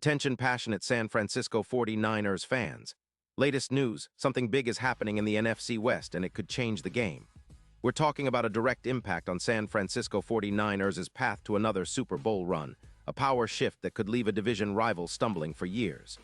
Attention passionate San Francisco 49ers fans. Latest news, something big is happening in the NFC West and it could change the game. We're talking about a direct impact on San Francisco 49ers' path to another Super Bowl run, a power shift that could leave a division rival stumbling for years.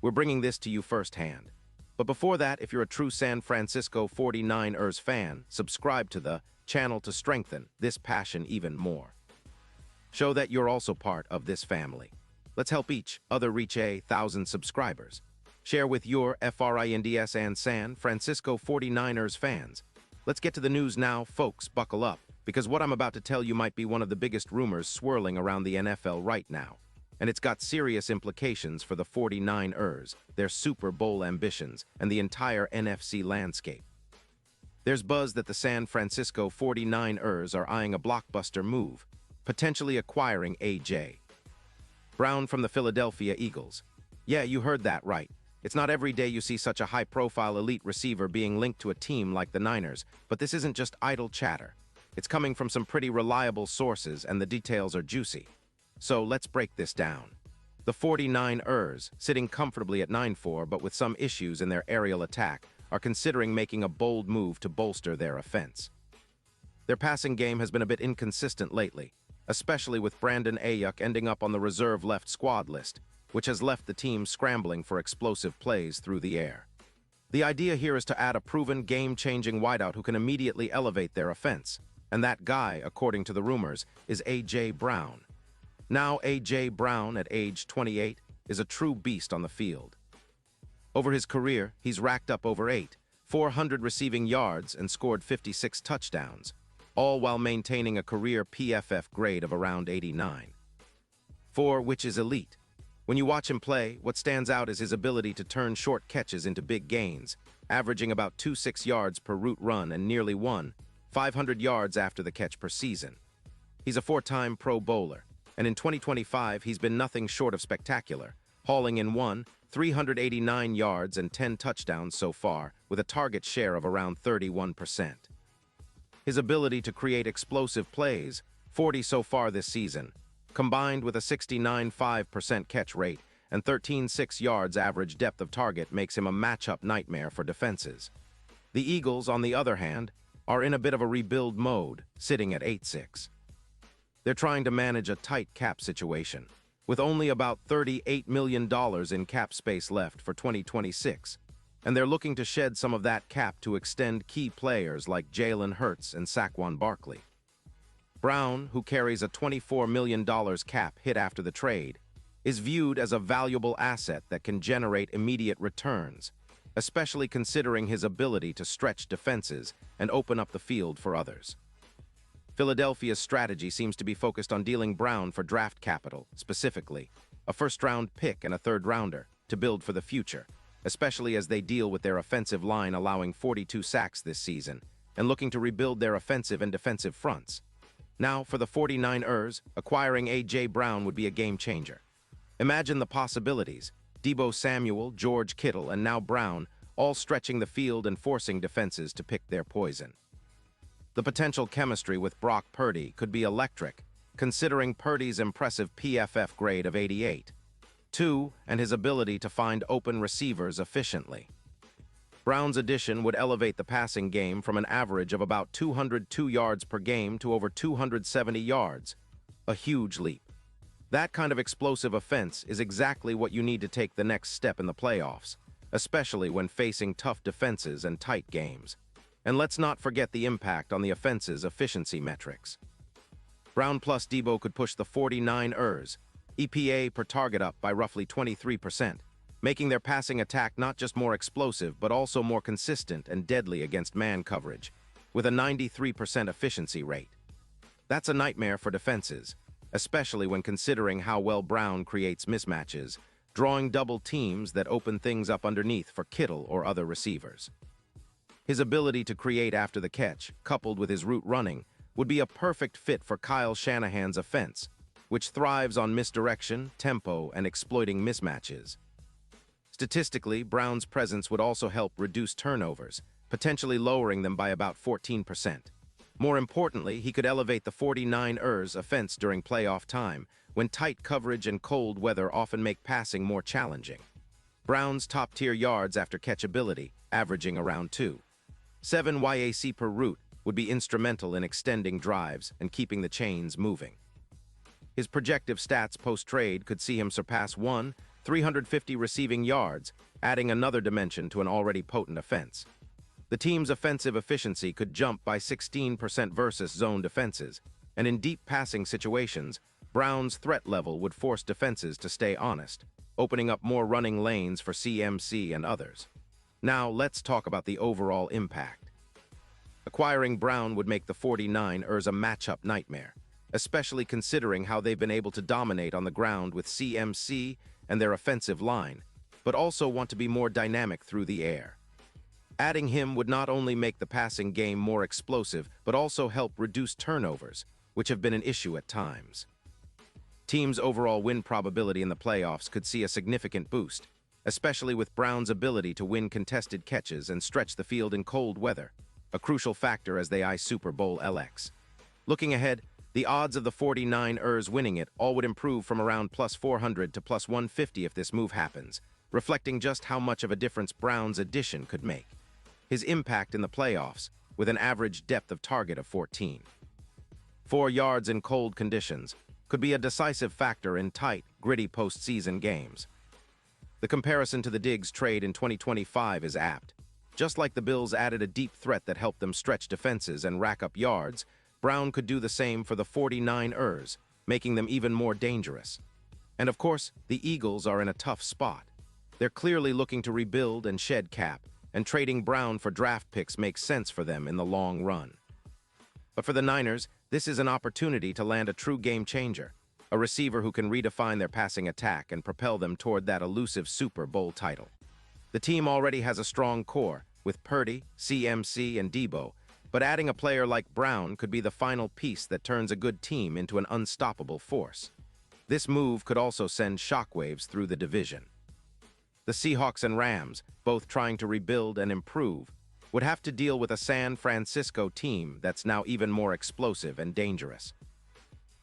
We're bringing this to you firsthand. But before that, if you're a true San Francisco 49ers fan, subscribe to the channel to strengthen this passion even more. Show that you're also part of this family. Let's help each other reach 1,000 subscribers. Share with your FRINDS and San Francisco 49ers fans. Let's get to the news now, folks. Buckle up, because what I'm about to tell you might be one of the biggest rumors swirling around the NFL right now. And it's got serious implications for the 49ers, their Super Bowl ambitions, and the entire NFC landscape. There's buzz that the San Francisco 49ers are eyeing a blockbuster move, potentially acquiring A.J. Brown from the Philadelphia Eagles. Yeah, you heard that right. It's not every day you see such a high-profile elite receiver being linked to a team like the Niners, but this isn't just idle chatter. It's coming from some pretty reliable sources, and the details are juicy. So let's break this down. The 49ers, sitting comfortably at 9-4 but with some issues in their aerial attack, are considering making a bold move to bolster their offense. Their passing game has been a bit inconsistent lately, especially with Brandon Ayuk ending up on the reserve left squad list, which has left the team scrambling for explosive plays through the air. The idea here is to add a proven game-changing wideout who can immediately elevate their offense, and that guy, according to the rumors, is A.J. Brown. Now A.J. Brown, at age 28, is a true beast on the field. Over his career, he's racked up over 400 receiving yards and scored 56 touchdowns, all while maintaining a career PFF grade of around 89. Which is elite. When you watch him play, what stands out is his ability to turn short catches into big gains, averaging about 2.6 yards per route run and nearly 500 yards after the catch per season. He's a four-time Pro Bowler, and in 2025 he's been nothing short of spectacular, hauling in 389 yards and 10 touchdowns so far, with a target share of around 31%. His ability to create explosive plays, 40 so far this season, combined with a 69.5% catch rate and 13.6 yards average depth of target makes him a matchup nightmare for defenses. The Eagles, on the other hand, are in a bit of a rebuild mode, sitting at 8-6. They're trying to manage a tight cap situation, with only about $38 million in cap space left for 2026, and they're looking to shed some of that cap to extend key players like Jalen Hurts and Saquon Barkley. Brown, who carries a $24 million cap hit after the trade, is viewed as a valuable asset that can generate immediate returns, especially considering his ability to stretch defenses and open up the field for others. Philadelphia's strategy seems to be focused on dealing Brown for draft capital, specifically a first-round pick and a third-rounder, to build for the future, especially as they deal with their offensive line allowing 42 sacks this season and looking to rebuild their offensive and defensive fronts. Now, for the 49ers, acquiring A.J. Brown would be a game-changer. Imagine the possibilities: Deebo Samuel, George Kittle, and now Brown, all stretching the field and forcing defenses to pick their poison. The potential chemistry with Brock Purdy could be electric, considering Purdy's impressive PFF grade of 88. And his ability to find open receivers efficiently. Brown's addition would elevate the passing game from an average of about 202 yards per game to over 270 yards. A huge leap. That kind of explosive offense is exactly what you need to take the next step in the playoffs, especially when facing tough defenses and tight games. And let's not forget the impact on the offense's efficiency metrics. Brown plus Deebo could push the 49ers EPA per target up by roughly 23%, making their passing attack not just more explosive but also more consistent and deadly against man coverage, with a 93% efficiency rate. That's a nightmare for defenses, especially when considering how well Brown creates mismatches, drawing double teams that open things up underneath for Kittle or other receivers. His ability to create after the catch, coupled with his route running, would be a perfect fit for Kyle Shanahan's offense, which thrives on misdirection, tempo, and exploiting mismatches. Statistically, Brown's presence would also help reduce turnovers, potentially lowering them by about 14%. More importantly, he could elevate the 49ers' offense during playoff time, when tight coverage and cold weather often make passing more challenging. Brown's top-tier yards after catchability, averaging around 2.7 YAC per route, would be instrumental in extending drives and keeping the chains moving. His projective stats post-trade could see him surpass 350 receiving yards, adding another dimension to an already potent offense. The team's offensive efficiency could jump by 16% versus zone defenses, and in deep passing situations, Brown's threat level would force defenses to stay honest, opening up more running lanes for CMC and others. Now, let's talk about the overall impact. Acquiring Brown would make the 49ers a matchup nightmare, especially considering how they've been able to dominate on the ground with CMC and their offensive line, but also want to be more dynamic through the air. Adding him would not only make the passing game more explosive, but also help reduce turnovers, which have been an issue at times. Teams' overall win probability in the playoffs could see a significant boost, especially with Brown's ability to win contested catches and stretch the field in cold weather, a crucial factor as they eye Super Bowl LX. Looking ahead, the odds of the 49ers winning it all would improve from around plus 400 to plus 150 if this move happens, reflecting just how much of a difference Brown's addition could make. His impact in the playoffs, with an average depth of target of 14.4 yards in cold conditions, could be a decisive factor in tight, gritty postseason games. The comparison to the Diggs trade in 2025 is apt. Just like the Bills added a deep threat that helped them stretch defenses and rack up yards, Brown could do the same for the 49ers, making them even more dangerous. And of course, the Eagles are in a tough spot. They're clearly looking to rebuild and shed cap, and trading Brown for draft picks makes sense for them in the long run. But for the Niners, this is an opportunity to land a true game changer, a receiver who can redefine their passing attack and propel them toward that elusive Super Bowl title. The team already has a strong core, with Purdy, CMC, and Debo, but adding a player like Brown could be the final piece that turns a good team into an unstoppable force. This move could also send shockwaves through the division. The Seahawks and Rams, both trying to rebuild and improve, would have to deal with a San Francisco team that's now even more explosive and dangerous.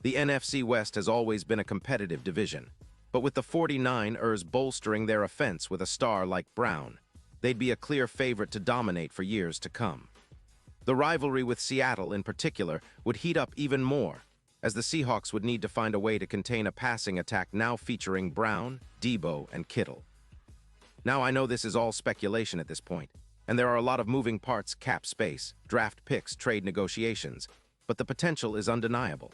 The NFC West has always been a competitive division, but with the 49ers bolstering their offense with a star like Brown, they'd be a clear favorite to dominate for years to come. The rivalry with Seattle in particular would heat up even more, as the Seahawks would need to find a way to contain a passing attack now featuring Brown, Debo, and Kittle. Now, I know this is all speculation at this point, and there are a lot of moving parts: cap space, draft picks, trade negotiations, but the potential is undeniable.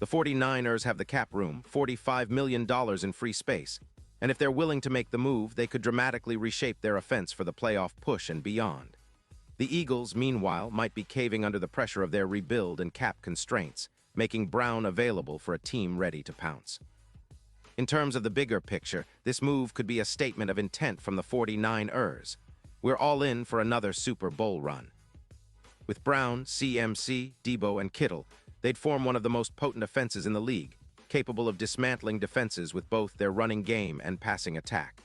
The 49ers have the cap room, $45 million in free space, and if they're willing to make the move, they could dramatically reshape their offense for the playoff push and beyond. The Eagles, meanwhile, might be caving under the pressure of their rebuild and cap constraints, making Brown available for a team ready to pounce. In terms of the bigger picture, this move could be a statement of intent from the 49ers. We're all in for another Super Bowl run. With Brown, CMC, Debo, and Kittle, they'd form one of the most potent offenses in the league, capable of dismantling defenses with both their running game and passing attack.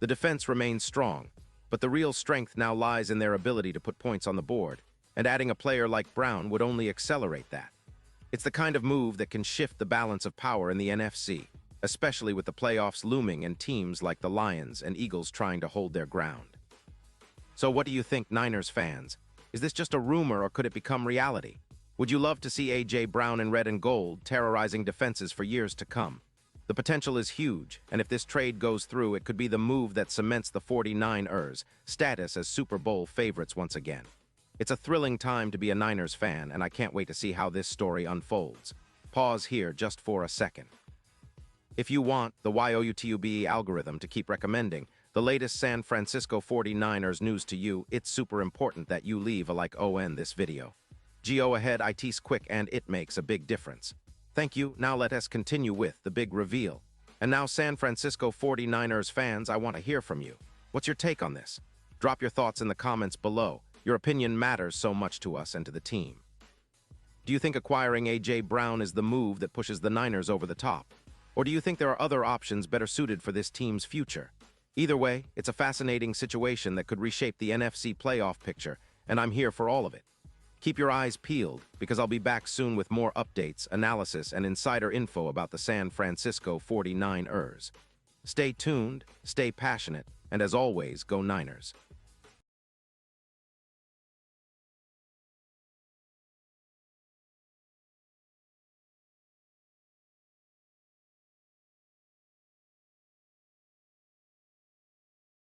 The defense remains strong, but the real strength now lies in their ability to put points on the board, and adding a player like Brown would only accelerate that. It's the kind of move that can shift the balance of power in the NFC, especially with the playoffs looming and teams like the Lions and Eagles trying to hold their ground. So what do you think, Niners fans? Is this just a rumor or could it become reality? Would you love to see A.J. Brown in red and gold terrorizing defenses for years to come? The potential is huge, and if this trade goes through, it could be the move that cements the 49ers' status as Super Bowl favorites once again. It's a thrilling time to be a Niners fan, and I can't wait to see how this story unfolds. Pause here just for a second. If you want the YOUTUBE algorithm to keep recommending the latest San Francisco 49ers news to you, it's super important that you leave a like on this video. Go ahead, it's quick and it makes a big difference. Thank you. Now let us continue with the big reveal. And now, San Francisco 49ers fans, I want to hear from you. What's your take on this? Drop your thoughts in the comments below. Your opinion matters so much to us and to the team. Do you think acquiring A.J. Brown is the move that pushes the Niners over the top? Or do you think there are other options better suited for this team's future? Either way, it's a fascinating situation that could reshape the NFC playoff picture, and I'm here for all of it. Keep your eyes peeled, because I'll be back soon with more updates, analysis, and insider info about the San Francisco 49ers. Stay tuned, stay passionate, and as always, go Niners.